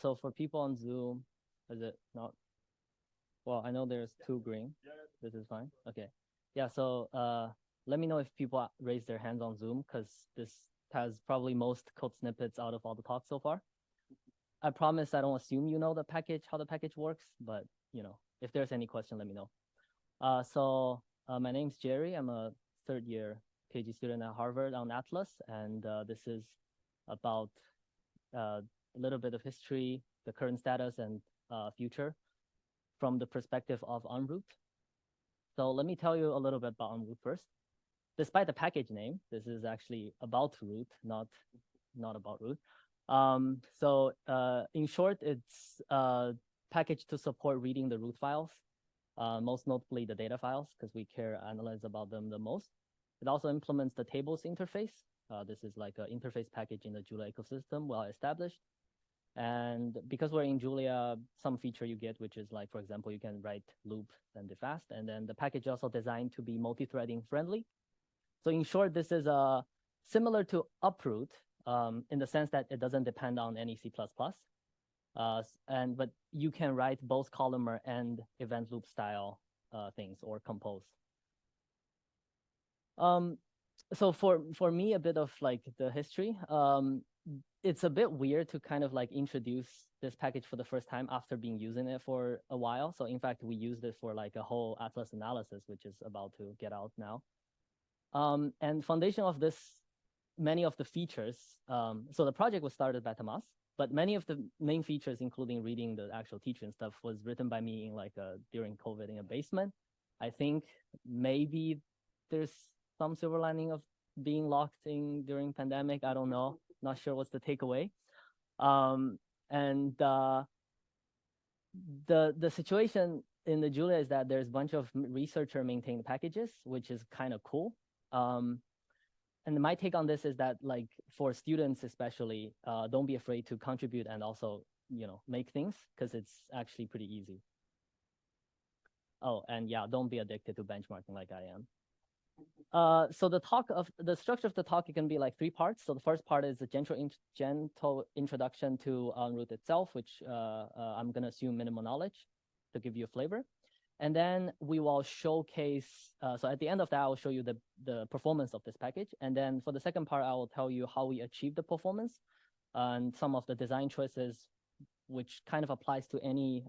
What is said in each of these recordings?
So for people on Zoom, is it not? Well, I know there's two green. This is fine. Okay. Yeah, so let me know if people raise their hands on Zoom, because this has probably most code snippets out of all the talks so far. I promise I don't assume you know the package, how the package works, but if there's any question, let me know. So my name's Jerry. I'm a third-year PhD student at Harvard on Atlas, and this is about a little bit of history, the current status, and future from the perspective of UnROOT. So let me tell you a little bit about UnROOT first. Despite the package name, this is actually about root, not about root. So in short, it's a package to support reading the root files, most notably the data files, because we analyze about them the most. It also implements the tables interface. This is like an interface package in the Julia ecosystem, well established. And because we're in Julia, some feature you get, which is like, for example, you can write loop and fast. And then the package also designed to be multi-threading friendly. So in short, this is similar to UnROOT in the sense that it doesn't depend on any C++. But you can write both columnar and event loop style things or compose. So for me, a bit of like the history. It's a bit weird to kind of like introduce this package for the first time after being using it for a while. So in fact, we used it for like a whole Atlas analysis, which is about to get out now. And foundation of this, many of the features, so the project was started by Tomas, but many of the main features, including reading the actual teacher and stuff, was written by me in like during COVID in a basement. I think maybe there's some silver lining of being locked in during pandemic. I don't know. Not sure what's the takeaway. The situation in the Julia is that there's a bunch of researcher maintained packages, which is kind of cool. And my take on this is that, like, for students especially, don't be afraid to contribute and also, make things, because it's actually pretty easy. Oh, and yeah, don't be addicted to benchmarking like I am. So the structure of the talk, it can be like 3 parts. So the first part is a gentle introduction to UnROOT itself, which I'm going to assume minimal knowledge to give you a flavor. And then we will showcase, so at the end of that, I will show you the performance of this package. And then for the second part, I will tell you how we achieve the performance and some of the design choices, which kind of applies to any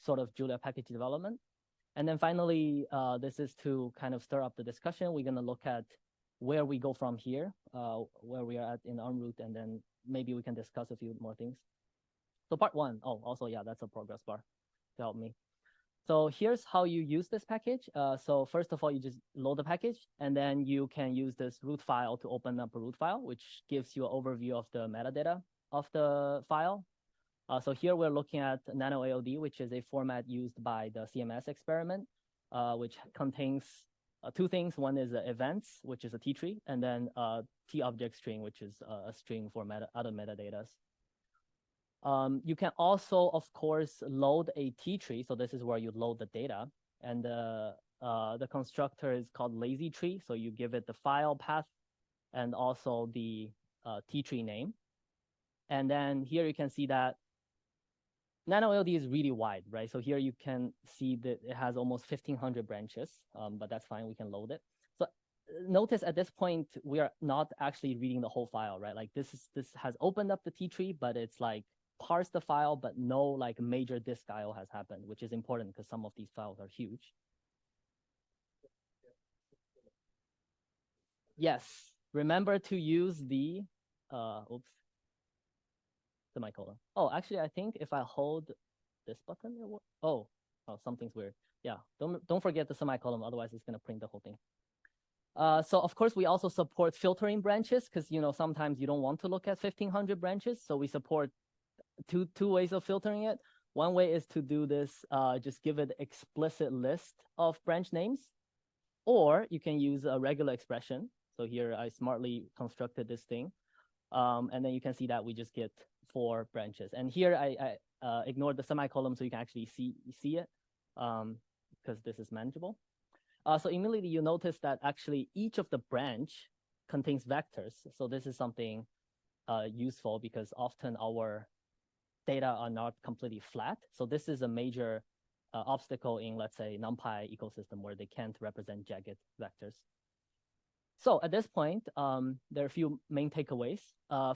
sort of Julia package development. And then finally, this is to kind of stir up the discussion. We're going to look at where we go from here, where we are at in UnROOT, and then maybe we can discuss a few more things. So part 1, oh, also, yeah, that's a progress bar to help me. So here's how you use this package. So first of all, you just load the package, and then you can use this root file to open up a root file, which gives you an overview of the metadata of the file. So here we're looking at NanoAOD, which is a format used by the CMS experiment, which contains 2 things. One is events, which is a TTree, and then TObject string, which is a string for other metadata. You can also, of course, load a TTree. So this is where you load the data. And the constructor is called lazy tree. So you give it the file path and also the TTree name. And then here you can see that NanoAOD is really wide, right? So here you can see that it has almost 1,500 branches, but that's fine. We can load it. So notice at this point, we are not actually reading the whole file, right? Like this has opened up the TTree, but it's like parsed the file, but no like major disk IO has happened, which is important because some of these files are huge. Yes, remember to use the, semicolon. Oh, actually, I think if I hold this button, oh, something's weird. Yeah, don't forget the semicolon, otherwise it's gonna print the whole thing. So of course we also support filtering branches because sometimes you don't want to look at 1,500 branches. So we support two ways of filtering it. One way is to do this, just give it explicit list of branch names, or you can use a regular expression. So here I smartly constructed this thing. And then you can see that we just get 4 branches. And here I ignored the semicolon so you can actually see it because this is manageable. So immediately you notice that actually each of the branch contains vectors. So this is something useful because often our data are not completely flat. So this is a major obstacle in, let's say, NumPy ecosystem where they can't represent jagged vectors. So at this point, there are a few main takeaways.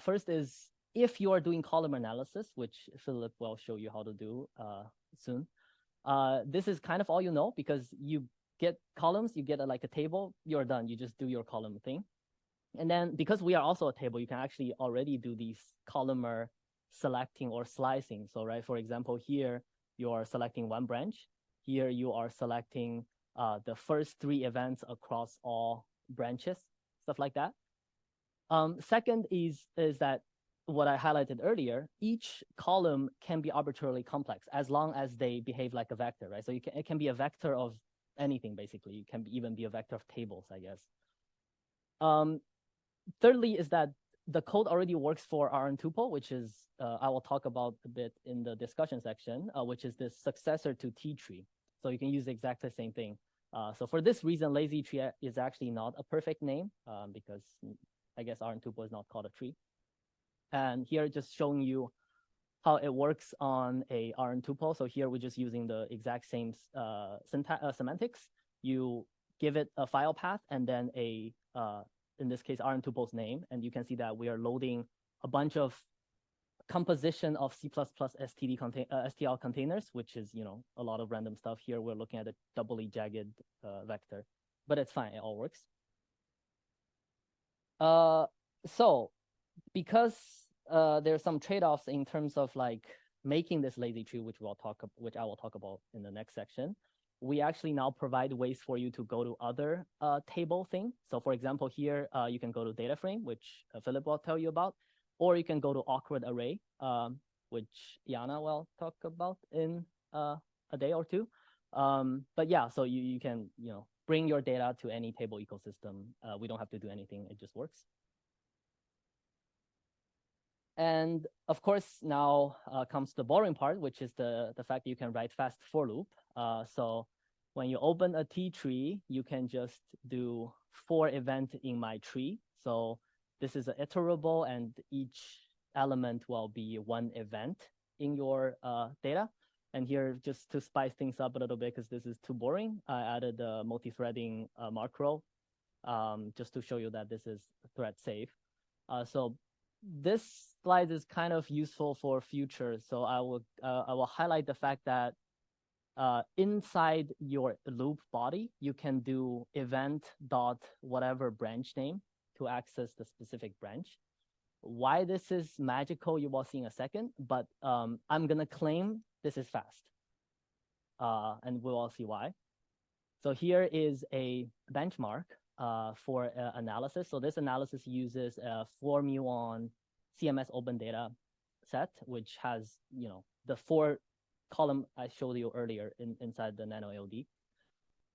First is if you are doing column analysis, which Philip will show you how to do soon, this is kind of all you know, because you get columns, you get like a table, you're done. You just do your column thing. And then because we are also a table, you can actually already do these columnar selecting or slicing. So right, for example, here you are selecting one branch. Here you are selecting the first 3 events across all branches, stuff like that. Second is that what I highlighted earlier, each column can be arbitrarily complex as long as they behave like a vector, right? So it can be a vector of anything, basically. It can even be a vector of tables, I guess. Thirdly is that the code already works for RNTuple, which is, I will talk about a bit in the discussion section, which is this successor to TTree. So you can use exactly the same thing. So for this reason, lazy tree is actually not a perfect name because I guess RNTuple is not called a tree. And here just showing you how it works on a RNTuple. So here we're just using the exact same semantics. You give it a file path and then a, in this case, RNTuple's name. And you can see that we are loading a bunch of composition of C++ STL containers, which is, you know, a lot of random stuff. Here we're looking at a doubly jagged vector, but it's fine, it all works. So because there's some trade-offs in terms of like making this lazy tree, which I will talk about in the next section, we actually now provide ways for you to go to other table thing. So for example, here you can go to data frame, which Philip will tell you about, or you can go to awkward array, which Yana will talk about in a day or two. But yeah, so you can, you know, bring your data to any table ecosystem. We don't have to do anything, it just works. And of course, now comes the boring part, which is the fact that you can write fast for loop. So when you open a TTree, you can just do for event in my tree. So this is iterable, and each element will be one event in your data. And here, just to spice things up a little bit, because this is too boring, I added a multi-threading macro just to show you that this is thread safe. So this slide is kind of useful for future. So I will highlight the fact that inside your loop body, you can do event dot whatever branch name to access the specific branch. Why this is magical, you will see in a second, but I'm gonna claim this is fast. And we'll all see why. So here is a benchmark for analysis. So this analysis uses a 4-muon CMS open data set, which has, you know, the 4 column I showed you earlier inside the nano ALD.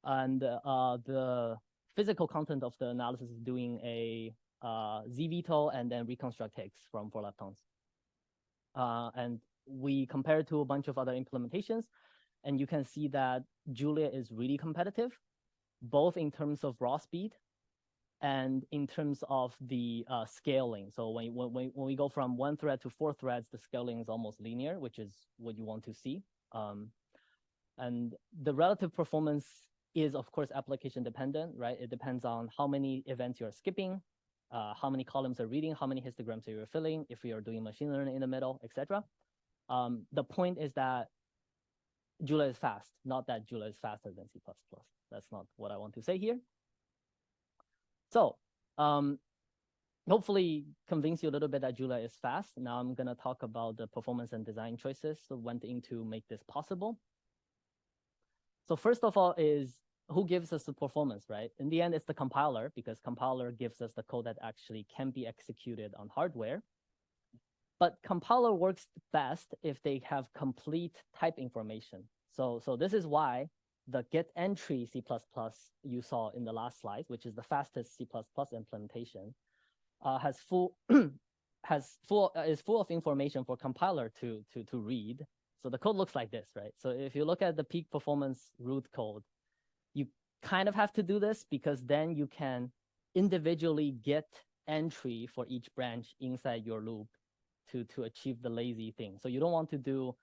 And the physical content of the analysis is doing a ZVTOL and then reconstruct higgs from 4 leptons. And we compare it to a bunch of other implementations, and you can see that Julia is really competitive, both in terms of raw speed and in terms of the scaling. So when we go from 1 thread to 4 threads, the scaling is almost linear, which is what you want to see. And the relative performance is, of course, application dependent, right? It depends on how many events you're skipping, how many columns are reading, how many histograms are you filling, if we are doing machine learning in the middle, etc. The point is that Julia is fast, not that Julia is faster than C++. That's not what I want to say here. So hopefully convince you a little bit that Julia is fast. Now I'm going to talk about the performance and design choices that went into make this possible. So first of all is who gives us the performance, right? In the end, it's the compiler, because compiler gives us the code that actually can be executed on hardware. But compiler works best if they have complete type information. So this is why the get entry C++ you saw in the last slide, which is the fastest C++ implementation, is full of information for compiler to read. So the code looks like this, right? So if you look at the peak performance root code, you kind of have to do this, because then you can individually get entry for each branch inside your loop to achieve the lazy thing. So you don't want to do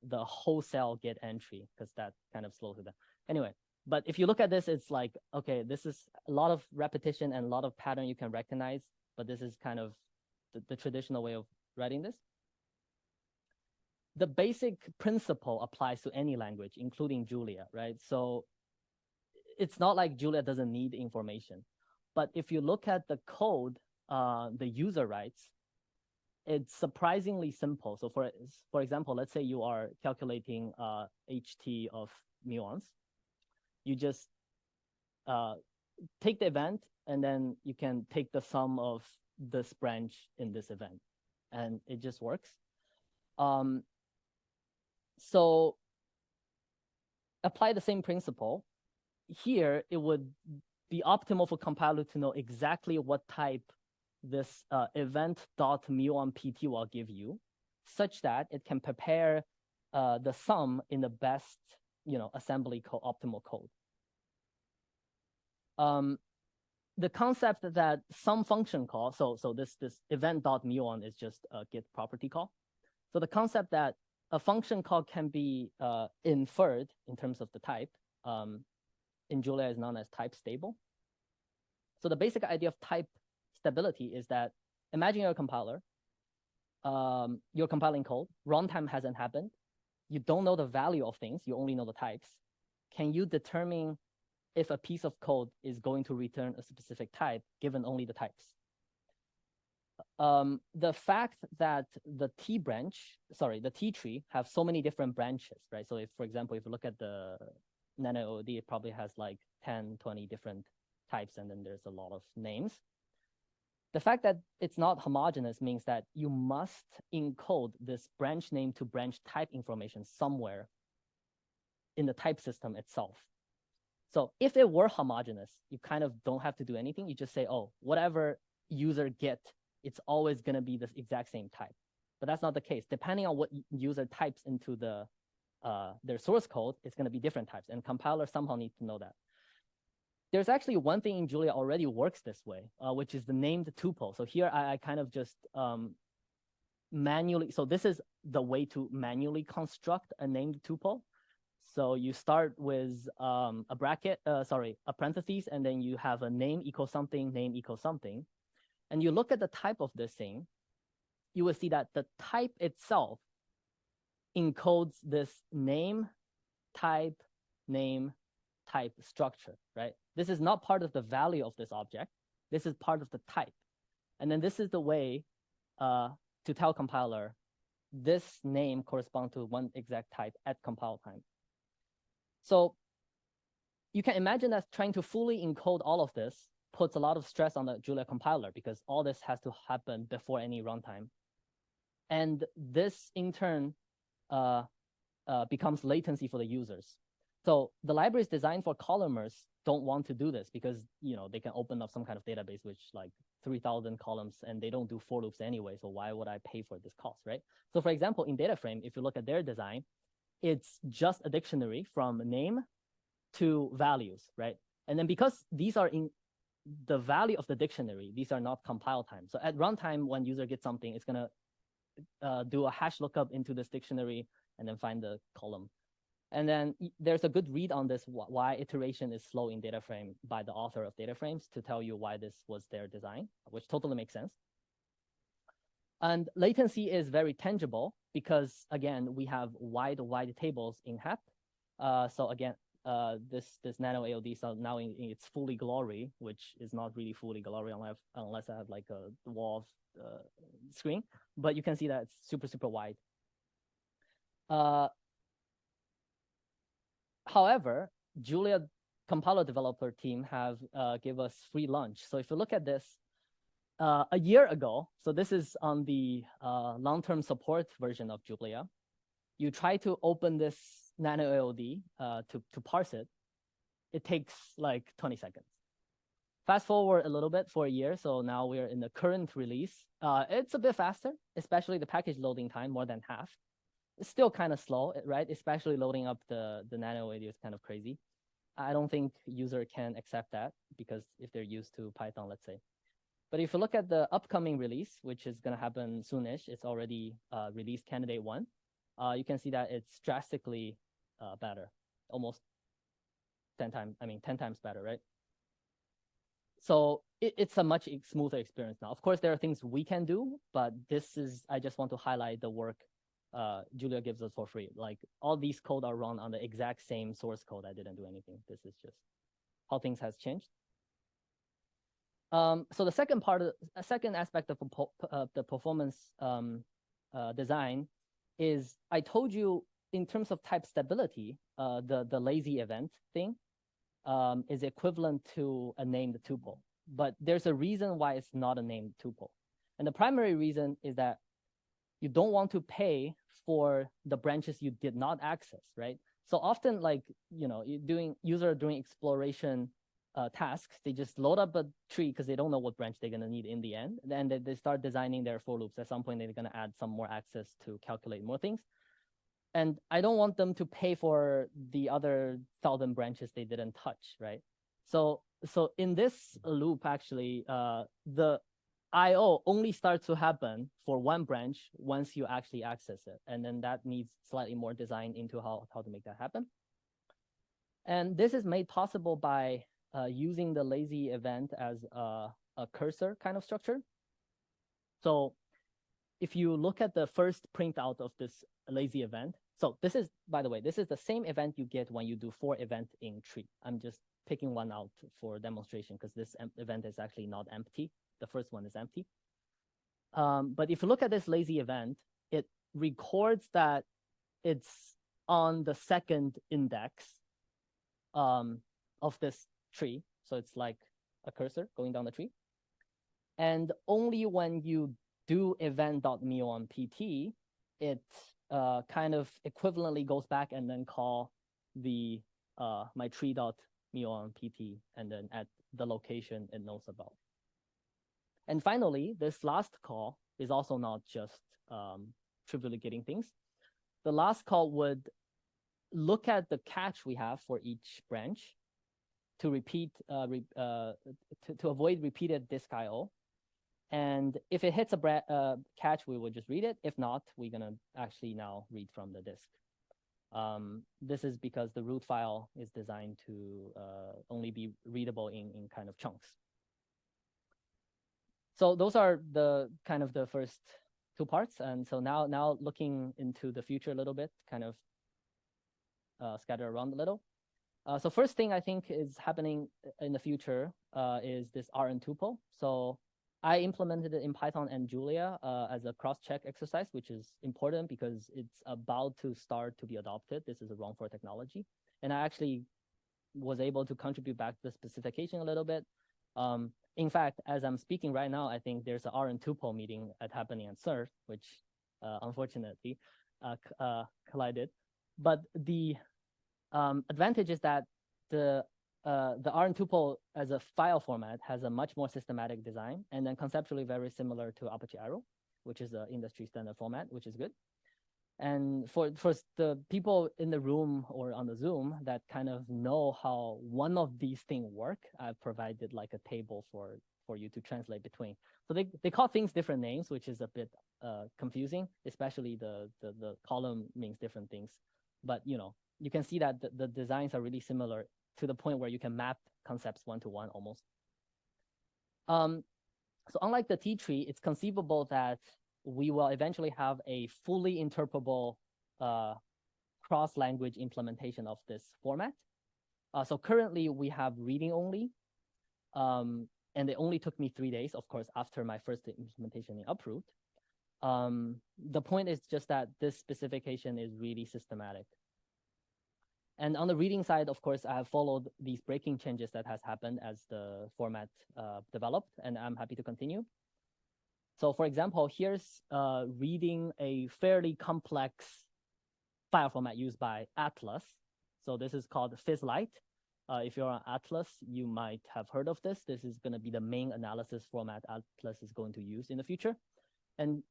the wholesale get entry because that kind of slows it down. Anyway, but if you look at this, it's like, okay, this is a lot of repetition and a lot of pattern you can recognize, but this is kind of the traditional way of writing this. The basic principle applies to any language, including Julia, right? So it's not like Julia doesn't need information. But if you look at the code the user writes, it's surprisingly simple. So for example, let's say you are calculating HT of muons. You just take the event, and then you can take the sum of this branch in this event, and it just works. So apply the same principle. Here, it would be optimal for compiler to know exactly what type this event.muonpt will give you, such that it can prepare the sum in the best, assembly code, optimal code. The concept that some function call, so this event.muon is just a get property call. So the concept that a function call can be inferred in terms of the type in Julia is known as type stable. So the basic idea of type stability is that imagine you're a compiler, you're compiling code, runtime hasn't happened, you don't know the value of things, you only know the types. Can you determine if a piece of code is going to return a specific type given only the types? The fact that the TTree have so many different branches, right? So if, for example, if you look at the NanoOD, it probably has like 10, 20 different types, and then there's a lot of names. The fact that it's not homogeneous means that you must encode this branch name to branch type information somewhere in the type system itself. So if it were homogeneous, you kind of don't have to do anything. You just say, oh, whatever user get, it's always going to be the exact same type. But that's not the case. Depending on what user types into their source code, it's going to be different types. And compiler somehow needs to know that. There's actually one thing in Julia already works this way, which is the named tuple. So here I kind of just manually, so this is the way to manually construct a named tuple. So you start with a bracket, a parentheses, and then you have a name equals something, name equals something. And you look at the type of this thing, you will see that the type itself encodes this name type structure, right? This is not part of the value of this object. This is part of the type. And then this is the way to tell compiler this name corresponds to one exact type at compile time. So you can imagine that trying to fully encode all of this puts a lot of stress on the Julia compiler because all this has to happen before any runtime. And this, in turn, becomes latency for the users. So the libraries designed for columners don't want to do this because they can open up some kind of database which like 3,000 columns, and they don't do for loops anyway. So why would I pay for this cost, right? So for example, in data frame, if you look at their design, it's just a dictionary from name to values, right? And then because these are in the value of the dictionary, these are not compile time. So at runtime, when user gets something, it's gonna do a hash lookup into this dictionary and then find the column. And then there's a good read on this, why iteration is slow in data frame by the author of data frames to tell you why this was their design, which totally makes sense. And latency is very tangible because, again, we have wide tables in HEP. So again, this nano AOD is now in its fully glory, which is not really fully glory unless I have like a wall screen. But you can see that it's super, super wide. However, Julia compiler developer team have give us free lunch. So if you look at this, a year ago, so this is on the long-term support version of Julia, you try to open this nano AOD to parse it, it takes like 20 seconds. Fast forward a little bit for a year, so now we're in the current release. It's a bit faster, especially the package loading time, more than half. It's still kind of slow, right? Especially loading up the nano AOD is kind of crazy. I don't think user can accept that because if they're used to Python, let's say. But if you look at the upcoming release, which is going to happen soonish, it's already released candidate 1. You can see that it's drastically better, almost 10 times better, right? So it's a much smoother experience now. Of course, there are things we can do, but I just want to highlight the work Julia gives us for free. Like all these code are run on the exact same source code. I didn't do anything. This is just how things has changed. So the second aspect of the performance design is I told you in terms of type stability, the lazy event thing is equivalent to a named tuple. But there's a reason why it's not a named tuple. And the primary reason is that you don't want to pay for the branches you did not access, right? So often, like, user doing exploration tasks, they just load up a tree because they don't know what branch they're going to need in the end. And then they start designing their for loops. At some point, they're going to add some more access to calculate more things. And I don't want them to pay for the other 1,000 branches they didn't touch, right? So in this loop, actually, the IO only starts to happen for one branch once you actually access it. And then that needs slightly more design into how to make that happen. And this is made possible by using the lazy event as a cursor kind of structure. So if you look at the first printout of this lazy event, so this is, by the way, this is the same event you get when you do for event in tree. I'm just picking one out for demonstration because this event is actually not empty. The first one is empty. But if you look at this lazy event, it records that it's on the second index of this tree. So it's like a cursor going down the tree. And only when you do event.mio on PT, it kind of equivalently goes back and then call the my tree.mio on PT and then at the location it knows about. And finally, this last call is also not just trivially getting things. The last call would look at the catch we have for each branch to repeat to avoid repeated disk IO. And if it hits a catch, we will just read it. If not, we're going to actually now read from the disk. This is because the root file is designed to only be readable in kind of chunks. So those are the kind of the first two parts. And so now looking into the future a little bit, kind of scatter around a little. So first thing I think is happening in the future is this RNTuple. So I implemented it in Python and Julia as a cross-check exercise, which is important because it's about to start to be adopted. This is a wrong for technology. And I actually was able to contribute back to the specification a little bit. In fact, as I'm speaking right now, I think there's an RNTuple meeting happening at CERT, which unfortunately collided. But the advantage is that the RNTuple as a file format has a much more systematic design and then conceptually very similar to Apache Arrow, which is the industry standard format, which is good. And for the people in the room or on the Zoom that kind of know how one of these things work, I've provided like a table for you to translate between. So they call things different names, which is a bit confusing, especially the column means different things. But you can see that the designs are really similar to the point where you can map concepts one-to-one almost. So unlike the TTree, it's conceivable that we will eventually have a fully interpretable cross-language implementation of this format. So currently we have reading only, and it only took me 3 days, of course, after my first implementation in UnROOT. The point is just that this specification is really systematic. And on the reading side, of course, I have followed these breaking changes that has happened as the format developed, and I'm happy to continue. So for example, here's reading a fairly complex file format used by Atlas. So this is called PHYSLITE. If you're on Atlas, you might have heard of this. This is going to be the main analysis format Atlas is going to use in the future. And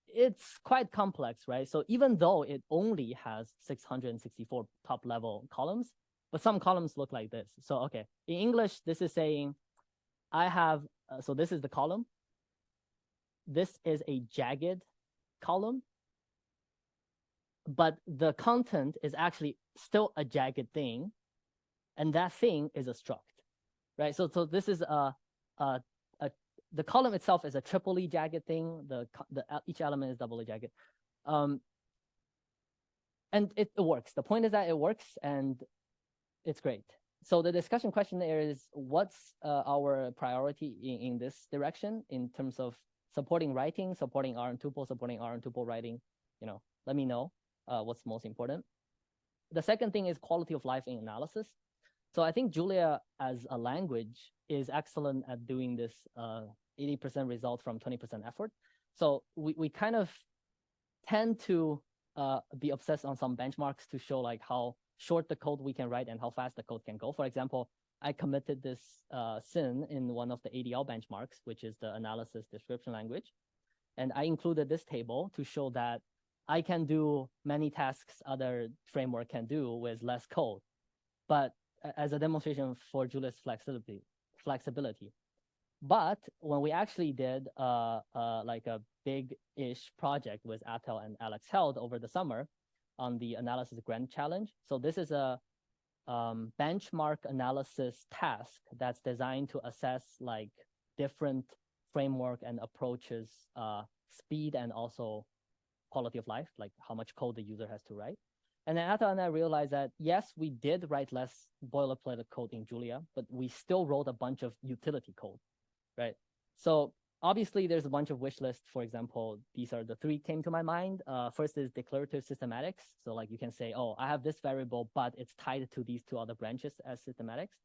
it's quite complex, right? So even though it only has 664 top-level columns, but some columns look like this. So okay, in English, this is saying I have so this is the column. This is a jagged column, but the content is actually still a jagged thing, and that thing is a struct, right? So this is the column itself is a triply jagged thing. Each element is doubly jagged, and it works. The point is that it works, and it's great. So the discussion question there is, what's our priority in this direction in terms of supporting writing, supporting RNTuple, supporting RNTuple writing? Let me know what's most important. The second thing is quality of life in analysis. So I think Julia as a language is excellent at doing this 80% result from 20% effort. So we kind of tend to be obsessed on some benchmarks to show like how short the code we can write and how fast the code can go. For example, I committed this SYN in one of the ADL benchmarks, which is the analysis description language. And I included this table to show that I can do many tasks other framework can do with less code, but as a demonstration for Julia's flexibility. But when we actually did like a big-ish project with Atel and Alex Held over the summer on the analysis grant challenge. So this is a benchmark analysis task that's designed to assess like different framework and approaches speed and also quality of life, like how much code the user has to write. And then Atal and I realized that, yes, we did write less boilerplate code in Julia, but we still wrote a bunch of utility code, right? So obviously there's a bunch of wish lists. For example, these are the three came to my mind. First is declarative systematics. So like you can say, oh, I have this variable, but it's tied to these two other branches as systematics.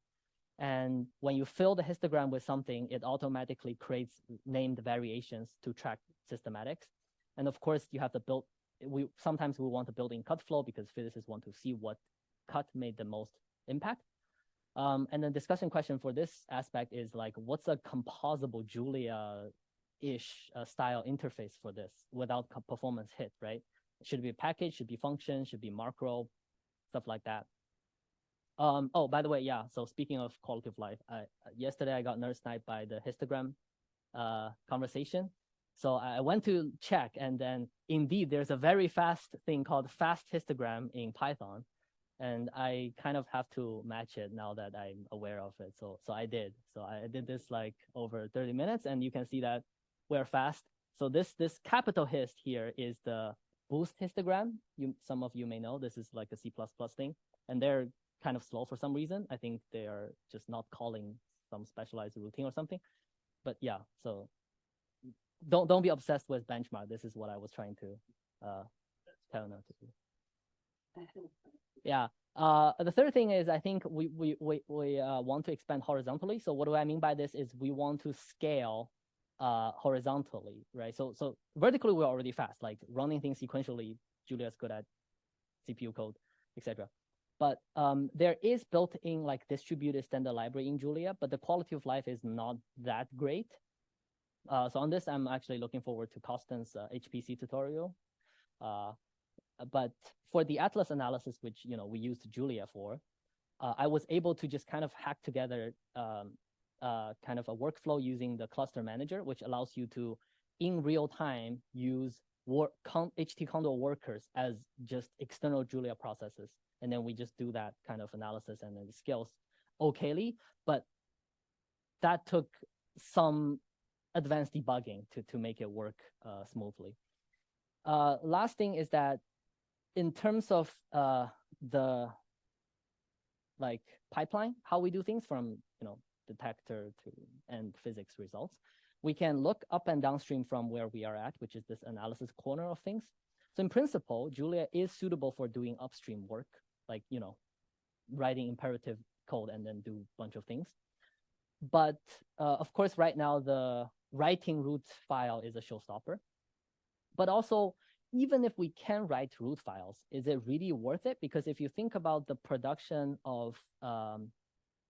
And when you fill the histogram with something, it automatically creates named variations to track systematics. And of course, you have to build, sometimes we want to build in cut flow because physicists want to see what cut made the most impact. And the discussion question for this aspect is like, what's a composable Julia-ish style interface for this without performance hit, right? Should it be a package, should be function, should be macro, stuff like that. Oh, by the way, yeah, so speaking of quality of life, yesterday I got nerd sniped by the histogram conversation. So I went to check, and then indeed there's a very fast thing called fast histogram in Python. And I kind of have to match it now that I'm aware of it. So I did. So I did this like over 30 minutes, and you can see that we're fast. So this capital hist here is the boost histogram. Some of you may know this is like a C++ thing, and they're kind of slow for some reason. I think they are just not calling some specialized routine or something. But yeah, so don't be obsessed with benchmark. This is what I was trying to tell now to do. Yeah. The third thing is I think we want to expand horizontally. So what do I mean by this is we want to scale horizontally, right? So vertically we're already fast, like running things sequentially. Julia's good at CPU code, etc. But there is built-in like distributed standard library in Julia, but the quality of life is not that great. So on this, I'm actually looking forward to Kosten's HPC tutorial. But for the Atlas analysis, which we used Julia for, I was able to just kind of hack together kind of a workflow using the cluster manager, which allows you to, in real time, use HT Condor workers as just external Julia processes. And then we just do that kind of analysis, and then it scales okayly. But that took some advanced debugging to make it work smoothly. Last thing is that in terms of the like pipeline, how we do things from detector to end physics results, we can look up and downstream from where we are at, which is this analysis corner of things. So in principle, Julia is suitable for doing upstream work, like writing imperative code and then do a bunch of things. But of course, right now the writing root file is a showstopper. But also, even if we can write root files, is it really worth it? Because if you think about the production of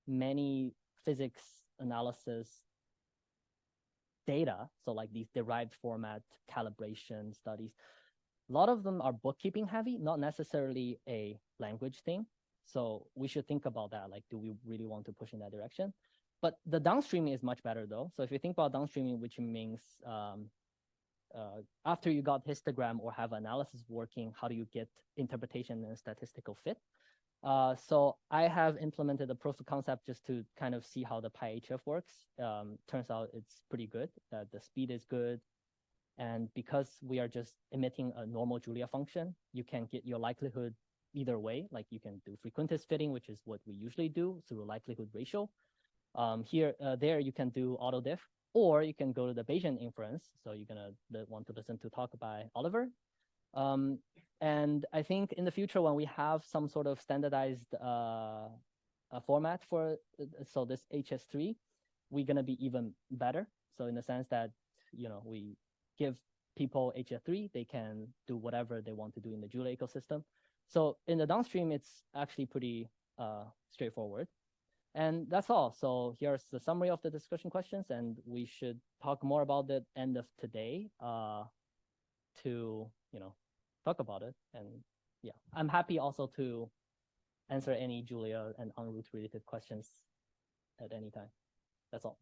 many physics analysis data, so like these derived format calibration studies, a lot of them are bookkeeping heavy, not necessarily a language thing. So we should think about that. Like, do we really want to push in that direction? But the downstreaming is much better though. So if you think about downstreaming, which means after you got histogram or have analysis working, how do you get interpretation and statistical fit? So I have implemented a proof of concept just to kind of see how the PyHF works. Turns out it's pretty good. The speed is good. And because we are just emitting a normal Julia function, you can get your likelihood either way. Like you can do frequentist fitting, which is what we usually do through likelihood ratio. There you can do auto diff, or you can go to the Bayesian inference. So you're gonna want to listen to talk by Oliver. And I think in the future, when we have some sort of standardized format for so this HS3, we're gonna be even better. So in the sense that we give people HS3, they can do whatever they want to do in the Julia ecosystem. So in the downstream, it's actually pretty straightforward. And that's all. So here's the summary of the discussion questions, and we should talk more about it end of today to talk about it. And yeah, I'm happy also to answer any Julia and UnROOT related questions at any time. That's all.